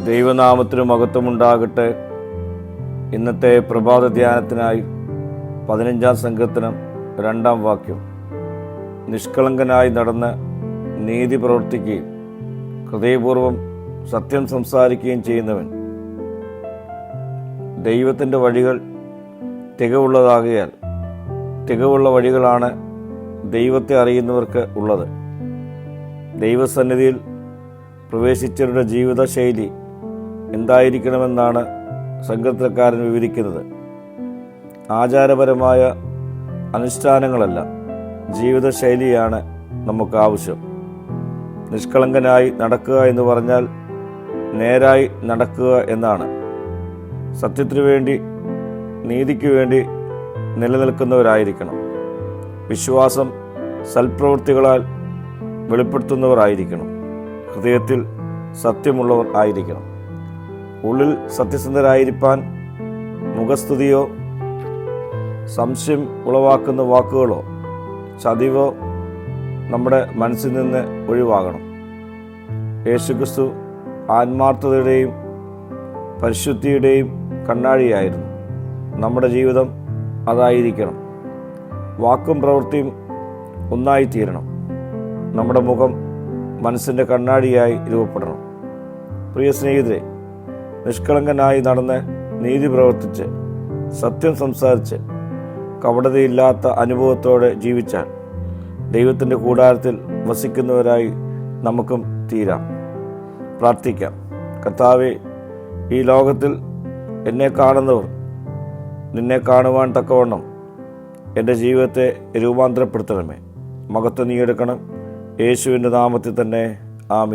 ദൈവനാമത്തിന് മഹത്വമുണ്ടാകട്ടെ. ഇന്നത്തെ പ്രഭാത ധ്യാനത്തിനായി 15-ാം സങ്കീർത്തനം 2-ാം വാക്യം. നിഷ്കളങ്കനായി നടന്ന് നീതി പ്രവർത്തിക്കുകയും ഹൃദയപൂർവ്വം സത്യം സംസാരിക്കുകയും ചെയ്യുന്നവൻ ദൈവത്തിൻ്റെ വഴികൾ തികവുള്ളതാകയാൽ തികവുള്ള വഴികളാണ് ദൈവത്തെ അറിയുന്നവർക്ക് ഉള്ളത്. ദൈവസന്നിധിയിൽ പ്രവേശിച്ചവരുടെ ജീവിതശൈലി എന്തായിരിക്കണമെന്നാണ് സങ്കീർത്തനക്കാരൻ വിവരിക്കുന്നത്. ആചാരപരമായ അനുഷ്ഠാനങ്ങളല്ല, ജീവിതശൈലിയാണ് നമുക്ക് ആവശ്യം. നിഷ്കളങ്കനായി നടക്കുക എന്ന് പറഞ്ഞാൽ നേരായി നടക്കുക എന്നാണ്. സത്യത്തിനു വേണ്ടി, നീതിക്ക് വേണ്ടി നിലനിൽക്കുന്നവരായിരിക്കണം. വിശ്വാസം സൽപ്രവൃത്തികളാൽ വെളിപ്പെടുത്തുന്നവരായിരിക്കണം. ഹൃദയത്തിൽ സത്യമുള്ളവർ ആയിരിക്കണം. ഉള്ളിൽ സത്യസന്ധരായിരിക്കാൻ മുഖസ്തുതിയോ സംശയം ഉളവാക്കുന്ന വാക്കുകളോ ചതിവോ നമ്മുടെ മനസ്സിൽ നിന്ന് ഒഴിവാകണം. യേശുക്രിസ്തു ആത്മാർത്ഥതയുടെയും പരിശുദ്ധിയുടെയും കണ്ണാടിയായിരുന്നു. നമ്മുടെ ജീവിതം അതായിരിക്കണം. വാക്കും പ്രവൃത്തിയും ഒന്നായിത്തീരണം. നമ്മുടെ മുഖം മനസ്സിൻ്റെ കണ്ണാടിയായി രൂപപ്പെടണം. പ്രിയ സ്നേഹിതരെ, നിഷ്കളങ്കനായി നടന്ന് നീതി പ്രവർത്തിച്ച് സത്യം സംസാരിച്ച് കപടതയില്ലാത്ത അനുഭവത്തോടെ ജീവിച്ചാൽ ദൈവത്തിൻ്റെ കൂടാരത്തിൽ വസിക്കുന്നവരായി നമുക്കും തീരാം. പ്രാർത്ഥിക്കാം. കർത്താവേ, ഈ ലോകത്തിൽ എന്നെ കാണുന്നവർ നിന്നെ കാണുവാൻ തക്കവണ്ണം എൻ്റെ ജീവിതത്തെ രൂപാന്തരപ്പെടുത്തണമേ. മഹത്വം നീ എടുക്കണം. യേശുവിൻ്റെ നാമത്തിൽ തന്നെ. ആമീൻ.